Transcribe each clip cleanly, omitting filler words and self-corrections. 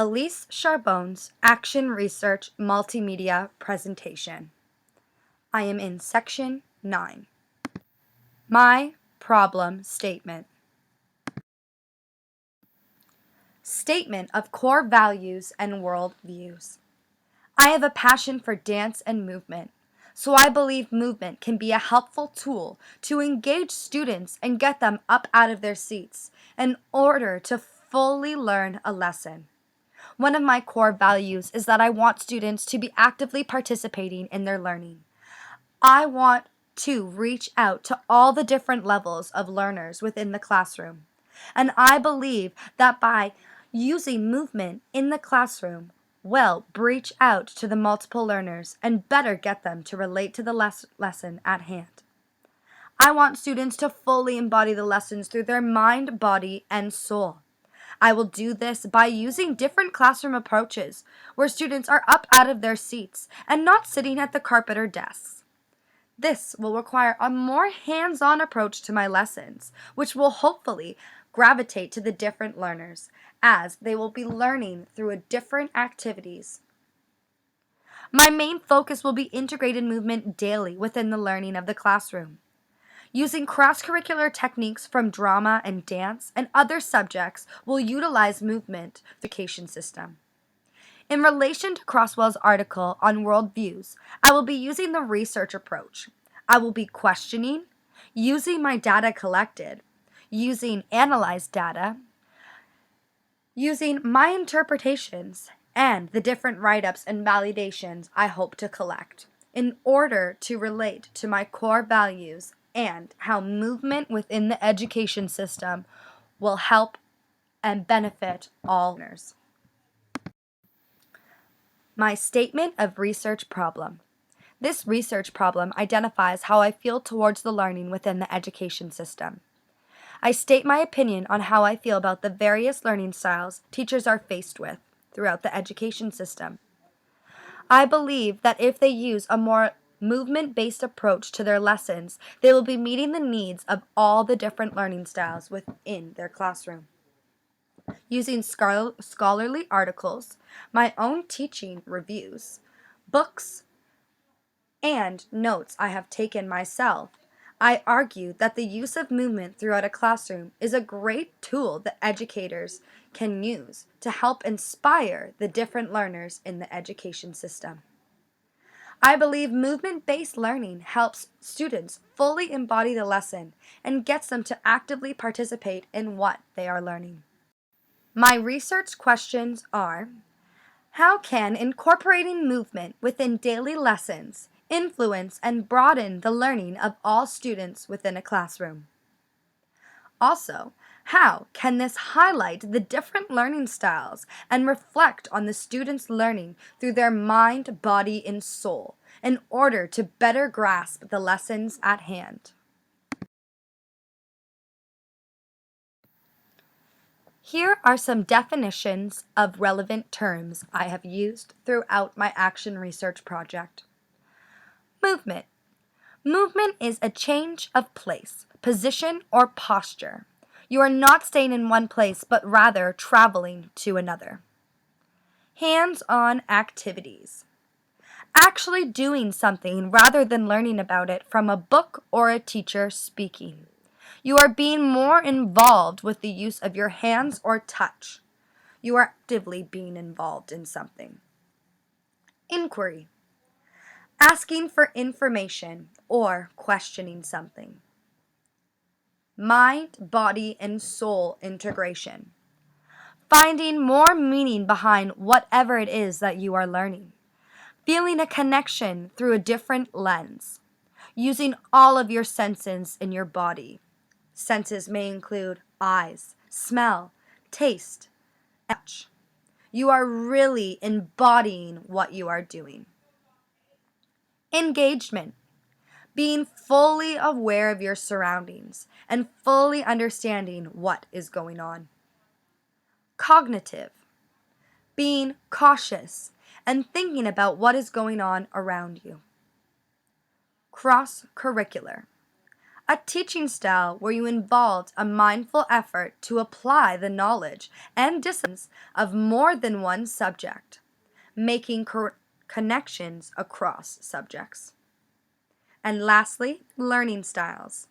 Elise Charbonne's Action Research Multimedia Presentation. I am in Section 9. My Problem Statement. Statement of Core Values and Worldviews. I have a passion for dance and movement, so I believe movement can be a helpful tool to engage students and get them up out of their seats in order to fully learn a lesson. One of my core values is that I want students to be actively participating in their learning. I want to reach out to all the different levels of learners within the classroom. And I believe that by using movement in the classroom will reach out to the multiple learners and better get them to relate to the lesson at hand. I want students to fully embody the lessons through their mind, body, and soul. I will do this by using different classroom approaches where students are up out of their seats and not sitting at the carpet or desks. This will require a more hands-on approach to my lessons, which will hopefully gravitate to the different learners as they will be learning through different activities. My main focus will be integrated movement daily within the learning of the classroom. Using cross-curricular techniques from drama and dance and other subjects will utilize movement education system. In relation to Crosswell's article on worldviews, I will be using the research approach. I will be questioning, using my data collected, using analyzed data, using my interpretations, and the different write-ups and validations I hope to collect in order to relate to my core values and how movement within the education system will help and benefit all learners. My statement of research problem. This research problem identifies how I feel towards the learning within the education system. I state my opinion on how I feel about the various learning styles teachers are faced with throughout the education system. I believe that if they use a more movement-based approach to their lessons, they will be meeting the needs of all the different learning styles within their classroom. Using scholarly articles, my own teaching reviews, books, and notes I have taken myself, I argue that the use of movement throughout a classroom is a great tool that educators can use to help inspire the different learners in the education system. I believe movement-based learning helps students fully embody the lesson and gets them to actively participate in what they are learning. My research questions are: how can incorporating movement within daily lessons influence and broaden the learning of all students within a classroom? Also, how can this highlight the different learning styles and reflect on the students' learning through their mind, body, and soul in order to better grasp the lessons at hand? Here are some definitions of relevant terms I have used throughout my action research project. Movement. Movement is a change of place, position, or posture. You are not staying in one place, but rather traveling to another. Hands-on activities. Actually doing something rather than learning about it from a book or a teacher speaking. You are being more involved with the use of your hands or touch. You are actively being involved in something. Inquiry. Asking for information or questioning something. Mind, body, and soul integration. Finding more meaning behind whatever it is that you are learning. Feeling a connection through a different lens. Using all of your senses in your body. Senses may include eyes, smell, taste, and touch. You are really embodying what you are doing. Engagement. Being fully aware of your surroundings and fully understanding what is going on. Cognitive. Being cautious and thinking about what is going on around you. Cross-curricular. A teaching style where you involved a mindful effort to apply the knowledge and disciplines of more than one subject, making connections across subjects. And lastly, learning styles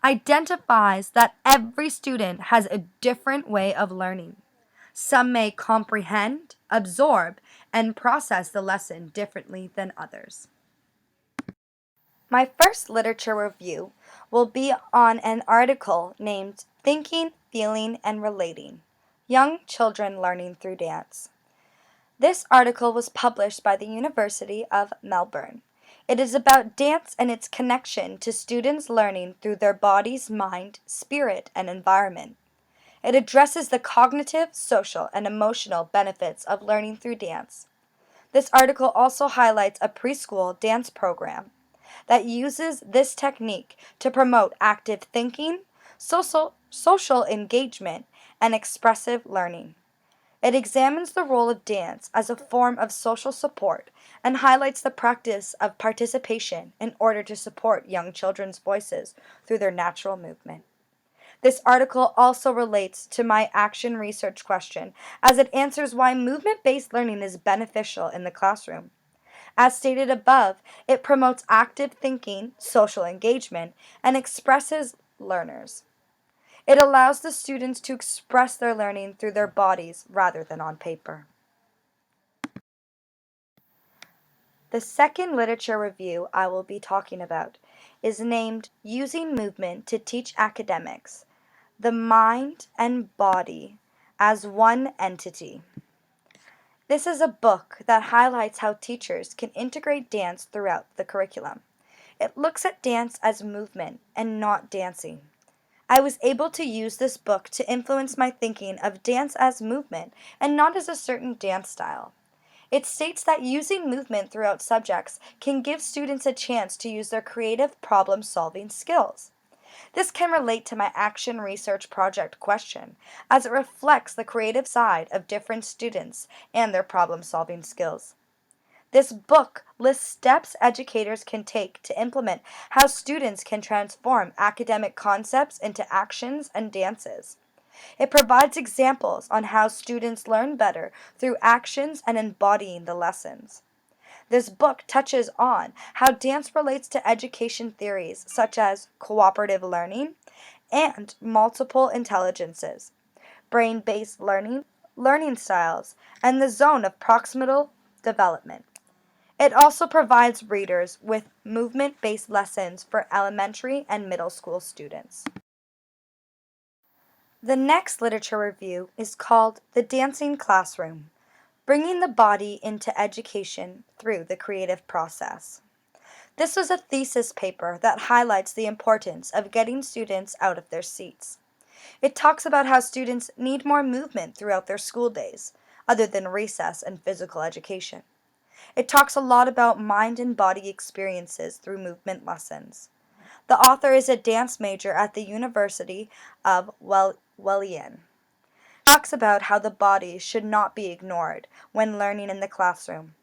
identifies that every student has a different way of learning. Some may comprehend, absorb, and process the lesson differently than others. My first literature review will be on an article named Thinking, Feeling, and Relating Young Children Learning Through Dance. This article was published by the University of Melbourne. It is about dance and its connection to students learning through their body's mind, spirit, and environment. It addresses the cognitive, social, and emotional benefits of learning through dance. This article also highlights a preschool dance program that uses this technique to promote active thinking, social engagement, and expressive learning. It examines the role of dance as a form of social support and highlights the practice of participation in order to support young children's voices through their natural movement. This article also relates to my action research question as it answers why movement-based learning is beneficial in the classroom. As stated above, it promotes active thinking, social engagement, and expresses learners. It allows the students to express their learning through their bodies rather than on paper. The second literature review I will be talking about is named Using Movement to Teach Academics, the Mind and Body as One Entity. This is a book that highlights how teachers can integrate dance throughout the curriculum. It looks at dance as movement and not dancing. I was able to use this book to influence my thinking of dance as movement and not as a certain dance style. It states that using movement throughout subjects can give students a chance to use their creative problem-solving skills. This can relate to my action research project question, as it reflects the creative side of different students and their problem-solving skills. This book lists steps educators can take to implement how students can transform academic concepts into actions and dances. It provides examples on how students learn better through actions and embodying the lessons. This book touches on how dance relates to education theories such as cooperative learning and multiple intelligences, brain-based learning, learning styles, and the zone of proximal development. It also provides readers with movement-based lessons for elementary and middle school students. The next literature review is called The Dancing Classroom, Bringing the Body into Education Through the Creative Process. This was a thesis paper that highlights the importance of getting students out of their seats. It talks about how students need more movement throughout their school days, other than recess and physical education. It talks a lot about mind and body experiences through movement lessons. The author is a dance major at the University of Wellington. Talks about how the body should not be ignored when learning in the classroom.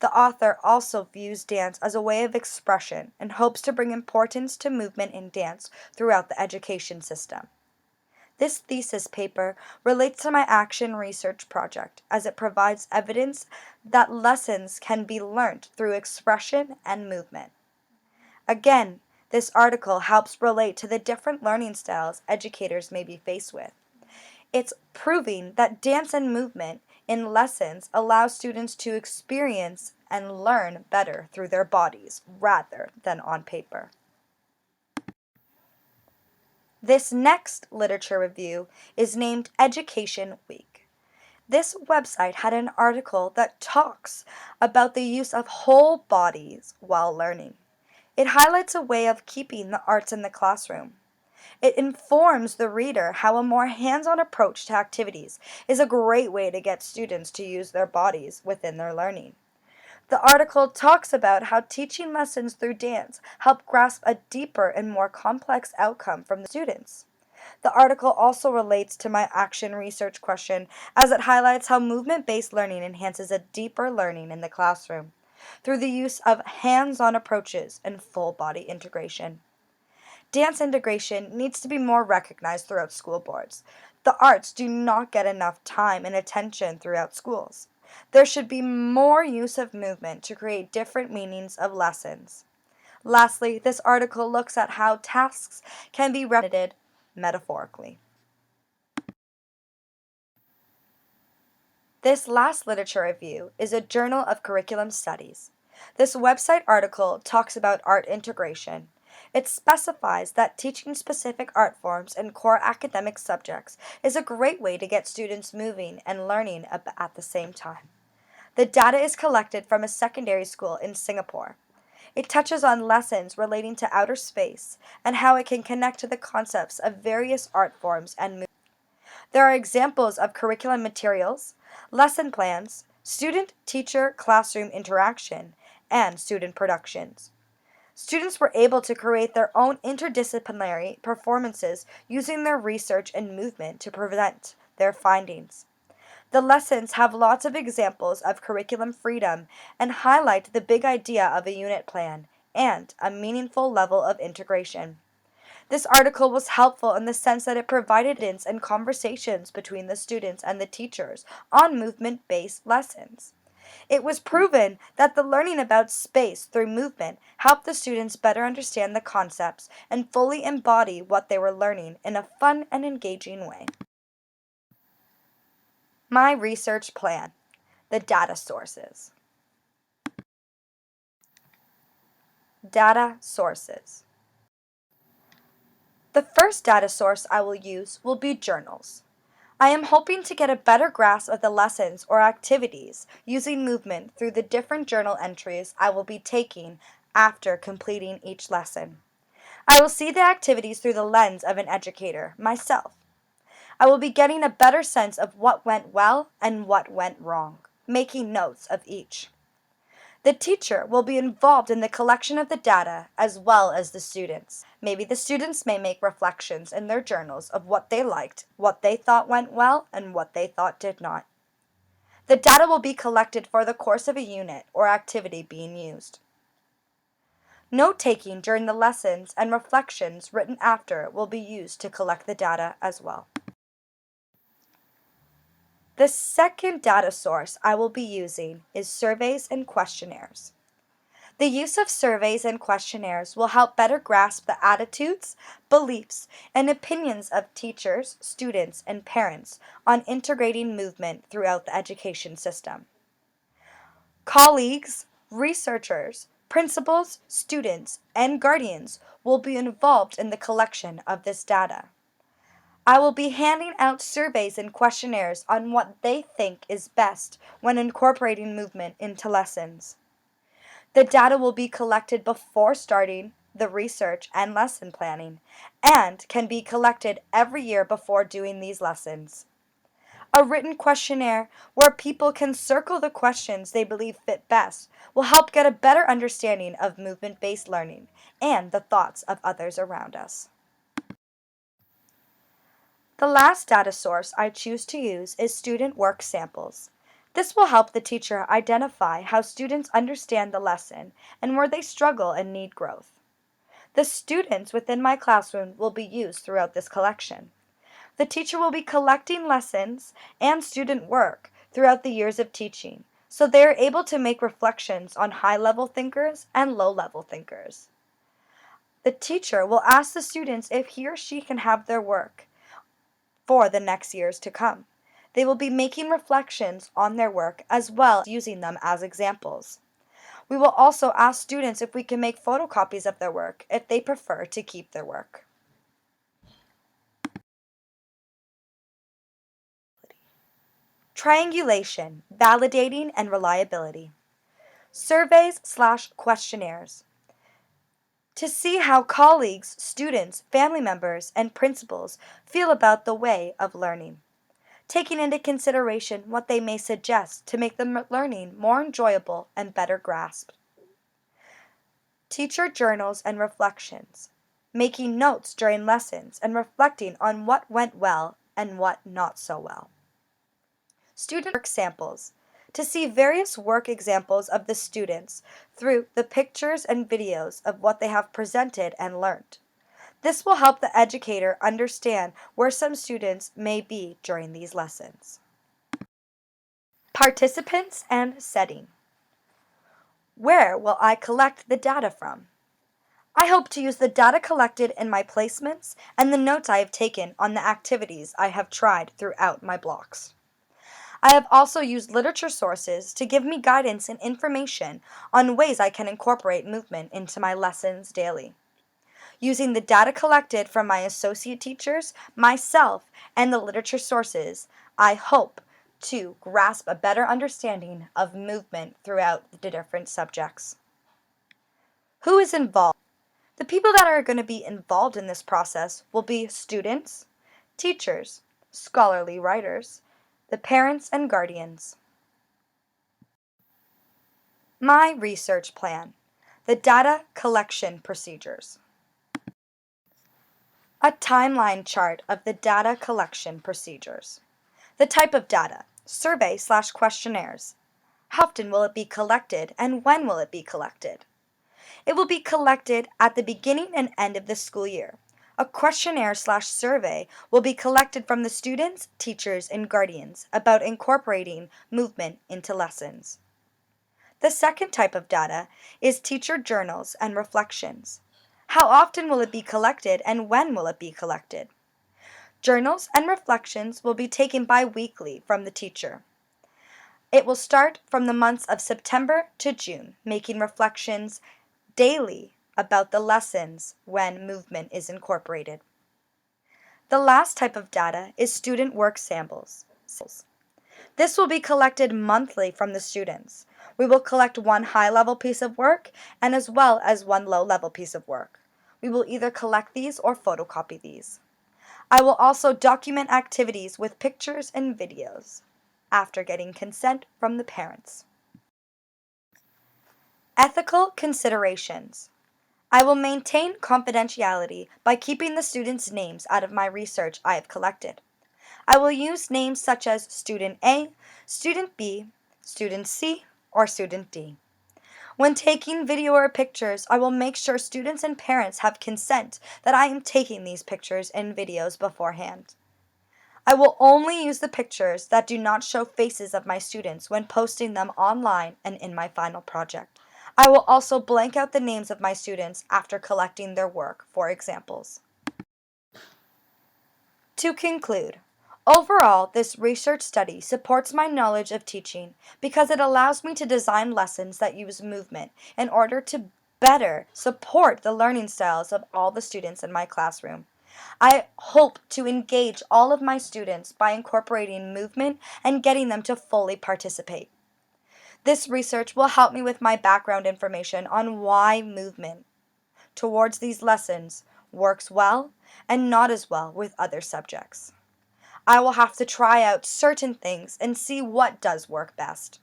The author also views dance as a way of expression and hopes to bring importance to movement in dance throughout the education system. This thesis paper relates to my action research project as it provides evidence that lessons can be learned through expression and movement. Again, this article helps relate to the different learning styles educators may be faced with. It's proving that dance and movement in lessons allow students to experience and learn better through their bodies rather than on paper. This next literature review is named Education Week. This website had an article that talks about the use of whole bodies while learning. It highlights a way of keeping the arts in the classroom. It informs the reader how a more hands-on approach to activities is a great way to get students to use their bodies within their learning. The article talks about how teaching lessons through dance help grasp a deeper and more complex outcome from the students. The article also relates to my action research question as it highlights how movement-based learning enhances a deeper learning in the classroom through the use of hands-on approaches and full body integration. Dance integration needs to be more recognized throughout school boards. The arts do not get enough time and attention throughout schools. There should be more use of movement to create different meanings of lessons. Lastly, this article looks at how tasks can be represented metaphorically. This last literature review is a Journal of Curriculum Studies. This website article talks about art integration. It specifies that teaching specific art forms and core academic subjects is a great way to get students moving and learning at the same time. The data is collected from a secondary school in Singapore. It touches on lessons relating to outer space and how it can connect to the concepts of various art forms and movements. There are examples of curriculum materials, lesson plans, student-teacher classroom interaction, and student productions. Students were able to create their own interdisciplinary performances using their research and movement to present their findings. The lessons have lots of examples of curriculum freedom and highlight the big idea of a unit plan and a meaningful level of integration. This article was helpful in the sense that it provided hints and conversations between the students and the teachers on movement-based lessons. It was proven that the learning about space through movement helped the students better understand the concepts and fully embody what they were learning in a fun and engaging way. My research plan, the data sources. Data sources. The first data source I will use will be journals. I am hoping to get a better grasp of the lessons or activities using movement through the different journal entries I will be taking after completing each lesson. I will see the activities through the lens of an educator, myself. I will be getting a better sense of what went well and what went wrong, making notes of each. The teacher will be involved in the collection of the data as well as the students. Maybe the students may make reflections in their journals of what they liked, what they thought went well, and what they thought did not. The data will be collected for the course of a unit or activity being used. Note-taking during the lessons and reflections written after will be used to collect the data as well. The second data source I will be using is surveys and questionnaires. The use of surveys and questionnaires will help better grasp the attitudes, beliefs, and opinions of teachers, students, and parents on integrating movement throughout the education system. Colleagues, researchers, principals, students, and guardians will be involved in the collection of this data. I will be handing out surveys and questionnaires on what they think is best when incorporating movement into lessons. The data will be collected before starting the research and lesson planning, and can be collected every year before doing these lessons. A written questionnaire where people can circle the questions they believe fit best will help get a better understanding of movement-based learning and the thoughts of others around us. The last data source I choose to use is student work samples. This will help the teacher identify how students understand the lesson and where they struggle and need growth. The students within my classroom will be used throughout this collection. The teacher will be collecting lessons and student work throughout the years of teaching, so they are able to make reflections on high-level thinkers and low-level thinkers. The teacher will ask the students if he or she can have their work for the next years to come. They will be making reflections on their work as well as using them as examples. We will also ask students if we can make photocopies of their work if they prefer to keep their work. Triangulation, validating, and reliability. Surveys/questionnaires. To see how colleagues, students, family members, and principals feel about the way of learning, taking into consideration what they may suggest to make the learning more enjoyable and better grasped. Teacher journals and reflections, making notes during lessons and reflecting on what went well and what not so well. Student work samples, to see various work examples of the students through the pictures and videos of what they have presented and learned. This will help the educator understand where some students may be during these lessons. Participants and setting. Where will I collect the data from? I hope to use the data collected in my placements and the notes I have taken on the activities I have tried throughout my blocks. I have also used literature sources to give me guidance and information on ways I can incorporate movement into my lessons daily. Using the data collected from my associate teachers, myself, and the literature sources, I hope to grasp a better understanding of movement throughout the different subjects. Who is involved? The people that are going to be involved in this process will be students, teachers, scholarly writers, the parents and guardians. My research plan, the data collection procedures. A timeline chart of the data collection procedures. The type of data, survey/questionnaires. How often will it be collected and when will it be collected? It will be collected at the beginning and end of the school year. A questionnaire/survey will be collected from the students, teachers, and guardians about incorporating movement into lessons. The second type of data is teacher journals and reflections. How often will it be collected and when will it be collected? Journals and reflections will be taken bi-weekly from the teacher. It will start from the months of September to June, making reflections daily about the lessons when movement is incorporated. The last type of data is student work samples. This will be collected monthly from the students. We will collect one high-level piece of work and as well as one low-level piece of work. We will either collect these or photocopy these. I will also document activities with pictures and videos after getting consent from the parents. Ethical considerations. I will maintain confidentiality by keeping the students' names out of my research I have collected. I will use names such as Student A, Student B, Student C, or Student D. When taking video or pictures, I will make sure students and parents have consent that I am taking these pictures and videos beforehand. I will only use the pictures that do not show faces of my students when posting them online and in my final project. I will also blank out the names of my students after collecting their work for examples. To conclude, overall, this research study supports my knowledge of teaching because it allows me to design lessons that use movement in order to better support the learning styles of all the students in my classroom. I hope to engage all of my students by incorporating movement and getting them to fully participate. This research will help me with my background information on why movement towards these lessons works well and not as well with other subjects. I will have to try out certain things and see what does work best.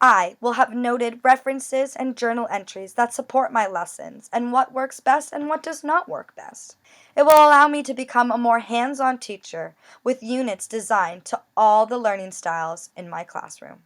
I will have noted references and journal entries that support my lessons and what works best and what does not work best. It will allow me to become a more hands-on teacher with units designed to all the learning styles in my classroom.